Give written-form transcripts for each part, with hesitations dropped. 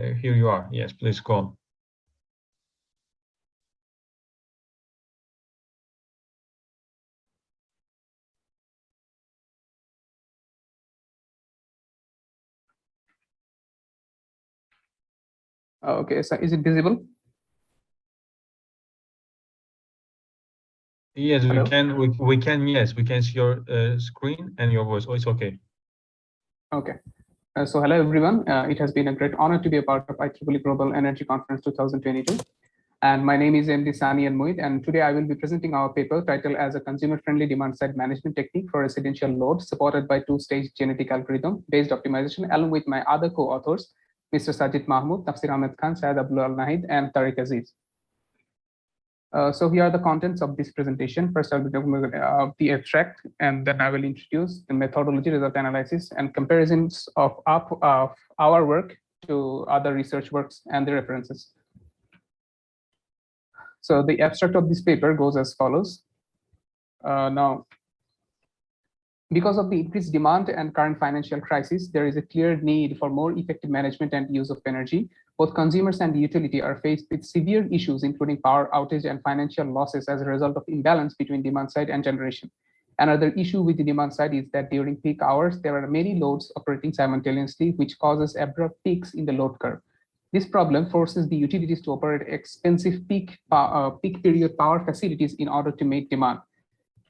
Here you are. Yes, please go on. Okay, so is it visible? Yes, Hello? we can. Yes, we can see your screen and your voice. Oh, it's okay. Okay. So hello, everyone. It has been a great honor to be a part of IEEE Global Energy Conference 2022. And my name is MD Sani and Moid, and today I will be presenting our paper titled as a consumer-friendly demand-side management technique for residential load supported by two-stage genetic algorithm-based optimization, along with my other co-authors, Mr. Sajid Mahmood, Tafsir Ahmed Khan, Syed Abdul Al Nahid, and Tariq Aziz. So here are the contents of this presentation. First, I'll be talking about the abstract, and then I will introduce the methodology, result analysis, and comparisons of our work to other research works and the references. So the abstract of this paper goes as follows. Now, because of the increased demand and current financial crisis, there is a clear need for more effective management and use of energy. Both consumers and the utility are faced with severe issues, including power outage and financial losses as a result of imbalance between demand side and generation. Another issue with the demand side is that during peak hours, there are many loads operating simultaneously, which causes abrupt peaks in the load curve. This problem forces the utilities to operate expensive peak period power facilities in order to meet demand.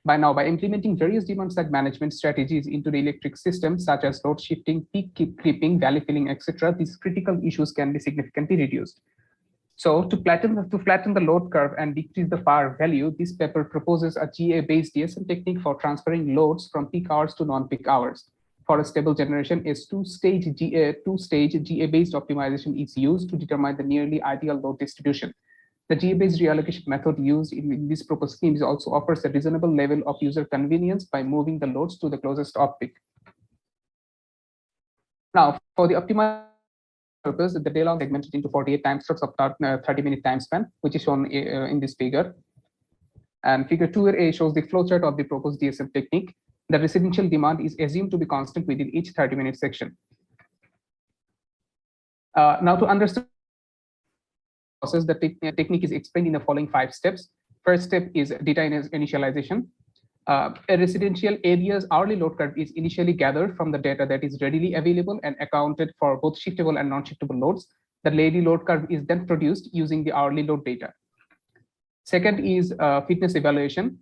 By implementing various demand-side management strategies into the electric system, such as load shifting, peak clipping, valley filling, etc., these critical issues can be significantly reduced. So to flatten the load curve and decrease the power value, this paper proposes a GA-based DSM technique for transferring loads from peak hours to non-peak hours. For a stable generation, a two-stage GA-based optimization is used to determine the nearly ideal load distribution. The GA-based reallocation method used in this proposed scheme also offers a reasonable level of user convenience by moving the loads to the closest off-peak. Now, for the optimized purpose, the day long segmented into 48 time slots of 30-minute time span, which is shown in this figure. And figure 2A shows the flowchart of the proposed DSM technique. The residential demand is assumed to be constant within each 30-minute section. Now, to understand process, the technique is explained in the following 5 steps. First step is data initialization. A residential area's hourly load curve is initially gathered from the data that is readily available and accounted for both shiftable and non-shiftable loads. The daily load curve is then produced using the hourly load data. Second is fitness evaluation.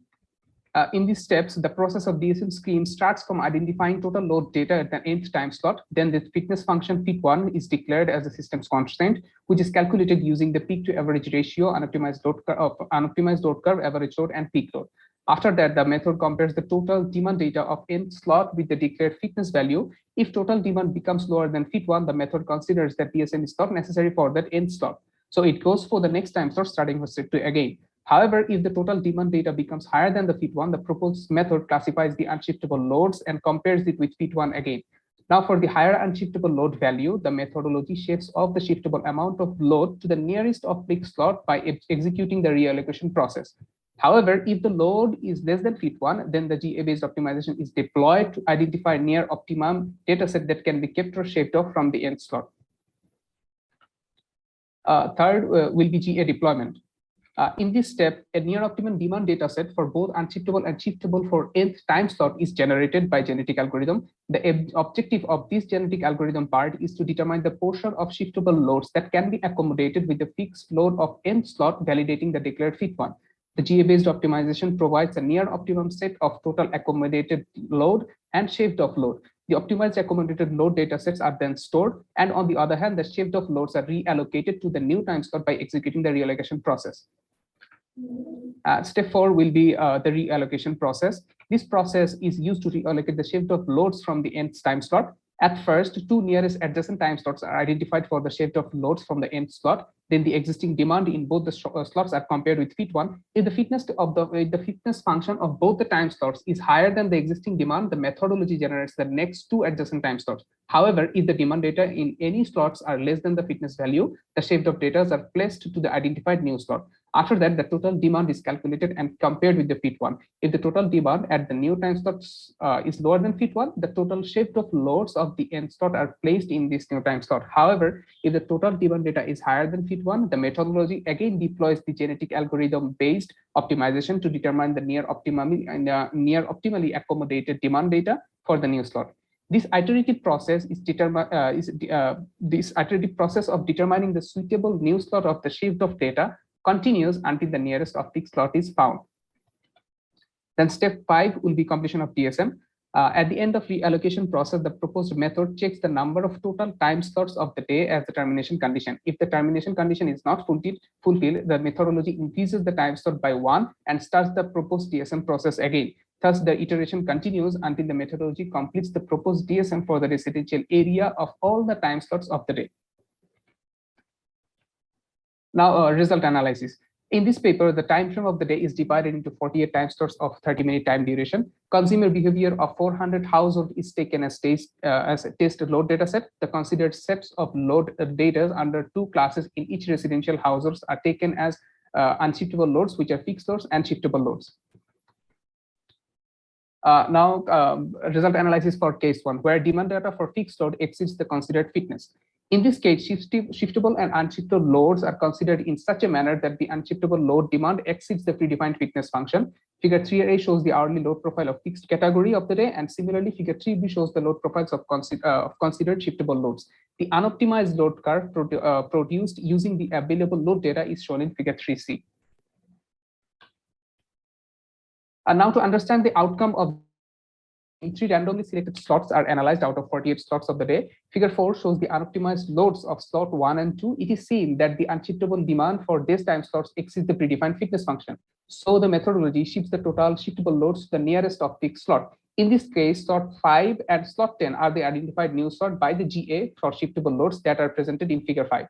In these steps, the process of DSM scheme starts from identifying total load data at the nth time slot. Then the fitness function fit1 is declared as the system's constraint, which is calculated using the peak to average ratio, unoptimized load curve, average load, and peak load. After that, the method compares the total demand data of nth slot with the declared fitness value. If total demand becomes lower than fit1, the method considers that DSM is not necessary for that nth slot. So it goes for the next time slot starting with step 2 again. However, if the total demand data becomes higher than the fit1, the proposed method classifies the unshiftable loads and compares it with fit1 again. Now, for the higher unshiftable load value, the methodology shifts off the shiftable amount of load to the nearest off-peak slot by executing the reallocation process. However, if the load is less than fit1, then the GA-based optimization is deployed to identify near optimum dataset that can be kept or shaved off from the nth slot. Third will be GA deployment. In this step, a near optimum demand dataset for both unshiftable and shiftable for nth time slot is generated by genetic algorithm. The objective of this genetic algorithm part is to determine the portion of shiftable loads that can be accommodated with the fixed load of nth slot, validating the declared fit1. The GA-based optimization provides a near optimum set of total accommodated load and shaved off load. The optimized accommodated load datasets are then stored, and on the other hand, the shaved off loads are reallocated to the new time slot by executing the reallocation process. Step 4 will be the reallocation process. This process is used to reallocate the shaved off loads from the nth time slot. At first, 2 nearest adjacent time slots are identified for the shaved off loads from the nth slot. then the existing demand in both the slots are compared with fit one. If the fitness function of both the time slots is higher than the existing demand, the methodology generates the next two adjacent time slots. However, if the demand data in any slots are less than the fitness value, the shaved off data are placed to the identified new slot. After that, the total demand is calculated and compared with the fit one. If the total demand at the new time slots is lower than fit one, the total shaved off loads of the end slot are placed in this new time slot. However, if the total demand data is higher than fit one, the methodology again deploys the genetic algorithm based optimization to determine the near optimally accommodated demand data for the new slot. This iterative process of determining the suitable new slot of the shaved off data continues until the nearest optic slot is found. Then step 5 will be completion of DSM. At the end of reallocation process, the proposed method checks the number of total time slots of the day as the termination condition. If the termination condition is not fulfilled, the methodology increases the time slot by 1 and starts the proposed DSM process again. Thus, the iteration continues until the methodology completes the proposed DSM for the residential area of all the time slots of the day. Now, result analysis. In this paper, the time frame of the day is divided into 48 time slots of 30-minute time duration. Consumer behavior of 400 households is taken as a test load data set. The considered sets of load data under two classes in each residential households are taken as unshiftable loads, which are fixed loads, and shiftable loads. Result analysis for case 1, where demand data for fixed load exceeds the considered fitness. In this case, shiftable and unshiftable loads are considered in such a manner that the unshiftable load demand exceeds the predefined fitness function. Figure 3A shows the hourly load profile of fixed category of the day, and similarly, figure 3B shows the load profiles of considered shiftable loads. The unoptimized load curve produced using the available load data is shown in figure 3C. And now to understand the outcome of 3 randomly selected slots are analyzed out of 48 slots of the day. Figure 4 shows the unoptimized loads of slot 1 and 2. It is seen that the unshiftable demand for these time slots exceeds the predefined fitness function. So the methodology shifts the total shiftable loads to the nearest optic slot. In this case, slot 5 and slot 10 are the identified new slot by the GA for shiftable loads that are presented in figure 5.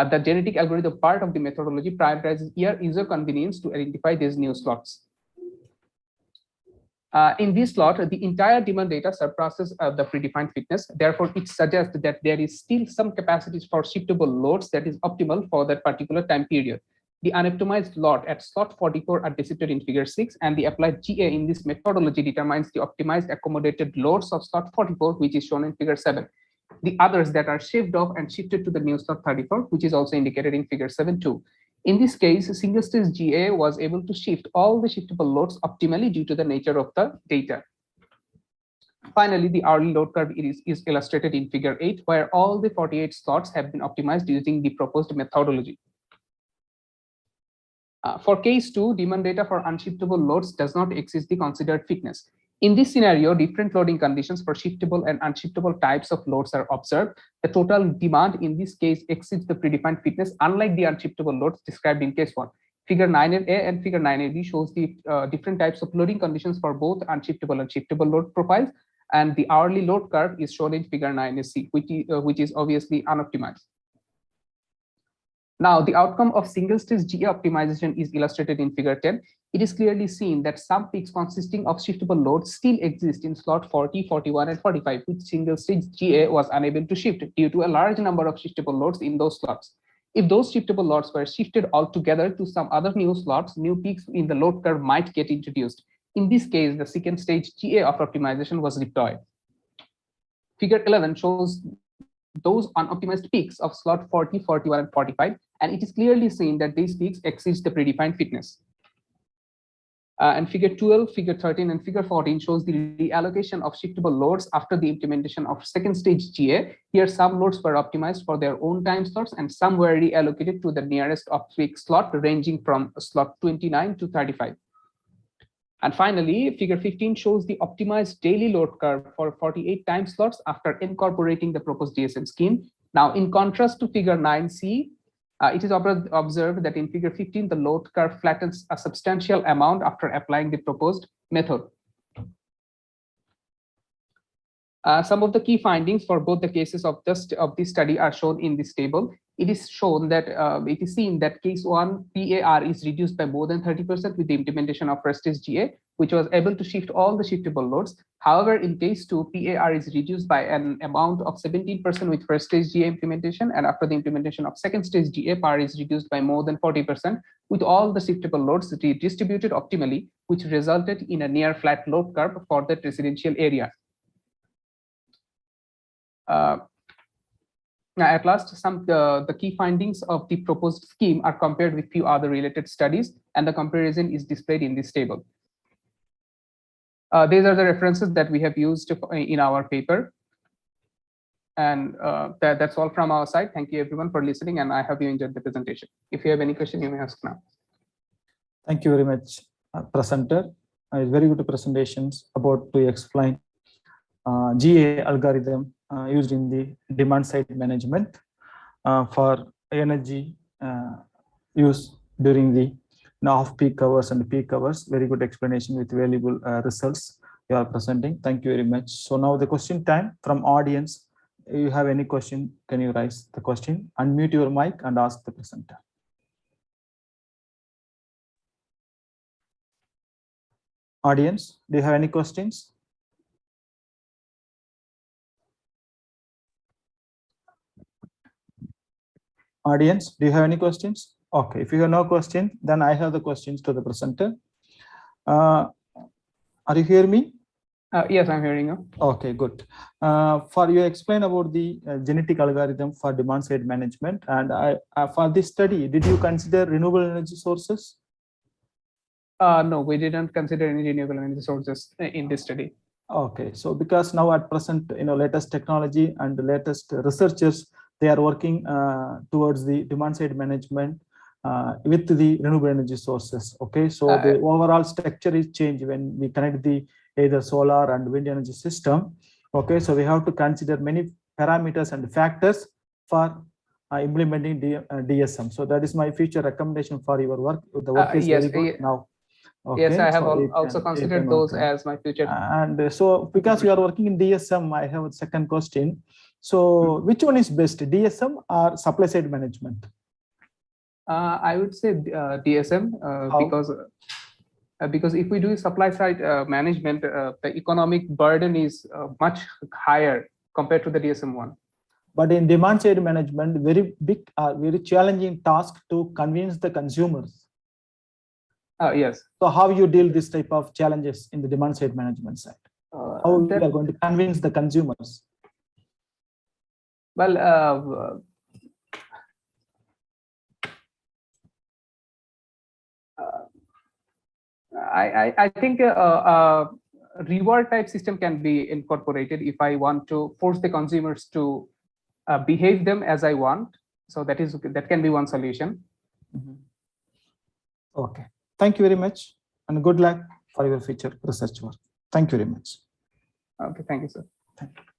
The genetic algorithm part of the methodology prioritizes user convenience to identify these new slots. In this slot, the entire demand data surpasses the predefined fitness. Therefore, it suggests that there is still some capacities for shiftable loads that is optimal for that particular time period. The unoptimized lot at slot 44 are depicted in figure 6, and the applied GA in this methodology determines the optimized accommodated loads of slot 44, which is shown in figure 7. The others that are shaved off and shifted to the new slot 34, which is also indicated in figure 7 too. In this case, single stage GA was able to shift all the shiftable loads optimally due to the nature of the data. Finally, the hourly load curve is illustrated in figure 8, where all the 48 slots have been optimized using the proposed methodology. For case 2, demand data for unshiftable loads does not exceed the considered fitness. In this scenario, different loading conditions for shiftable and unshiftable types of loads are observed. The total demand in this case exceeds the predefined fitness, unlike the unshiftable loads described in case 1. Figure 9A and figure 9AB shows the different types of loading conditions for both unshiftable and shiftable load profiles, and the hourly load curve is shown in figure 9AC, which is obviously unoptimized. Now, the outcome of single-stage GA optimization is illustrated in figure 10. It is clearly seen that some peaks consisting of shiftable loads still exist in slot 40, 41, and 45, which single-stage GA was unable to shift due to a large number of shiftable loads in those slots. If those shiftable loads were shifted altogether to some other new slots, new peaks in the load curve might get introduced. In this case, the second stage GA of optimization was deployed. Figure 11 shows those unoptimized peaks of slot 40, 41, and 45, and it is clearly seen that these peaks exceed the predefined fitness. And figure 12, figure 13, and figure 14 shows the reallocation of shiftable loads after the implementation of second stage GA. Here, some loads were optimized for their own time slots, and some were reallocated to the nearest optic slot, ranging from slot 29 to 35. And finally, figure 15 shows the optimized daily load curve for 48 time slots after incorporating the proposed DSM scheme. Now, in contrast to figure 9C, it is observed that in figure 15, the load curve flattens a substantial amount after applying the proposed method. Some of the key findings for both the cases of this study are shown in this table. it is shown that it is seen that case 1 PAR is reduced by more than 30% with the implementation of first stage GA, which was able to shift all the shiftable loads. However, in case 2, PAR is reduced by an amount of 17% with first stage GA implementation, and after the implementation of second stage GA, PAR is reduced by more than 40% with all the shiftable loads distributed optimally, which resulted in a near flat load curve for that residential area. Now, at last, the key findings of the proposed scheme are compared with few other related studies, and the comparison is displayed in this table. These are the references that we have used in our paper. And that's all from our side. Thank you everyone for listening, and I hope you enjoyed the presentation. If you have any question, you may ask now. Thank you very much, presenter. Very good presentations about to explain GA algorithm used in the demand side management for energy use during the off-peak hours and peak hours. Very good explanation with valuable results you are presenting. Thank you very much. So now the question time from audience. You have any question, can you raise the question? Unmute your mic and ask the presenter. Audience, do you have any questions? Audience, do you have any questions? Okay, if you have no question, then I have the questions to the presenter. Are you hearing me? Yes, I'm hearing you. Okay, good. For you explain about the genetic algorithm for demand side management, and for this study, did you consider renewable energy sources? No, we didn't consider any renewable energy sources in this study. Okay, so because now at present, latest technology and the latest researchers, they are working towards the demand side management with the renewable energy sources. Okay, so the overall structure is changed when we connect the either solar and wind energy system. Okay, so we have to consider many parameters and factors for implementing DSM. So that is my future recommendation for your work. The work is yes, very good now. Okay, yes, I have so also considered those as my future. And so because you are working in DSM, I have a second question. So which one is best, DSM or supply side management? I would say DSM because if we do supply side management, the economic burden is much higher compared to the DSM one. But in demand side management, very big, very challenging task to convince the consumers. Yes. So how you deal this type of challenges in the demand side management side? How you are going to convince the consumers? Well, I think a reward type system can be incorporated if I want to force the consumers to behave them as I want. So that can be one solution. Okay, thank you very much, and good luck for your future research work. Thank you very much. Okay, thank you, sir. Thank you.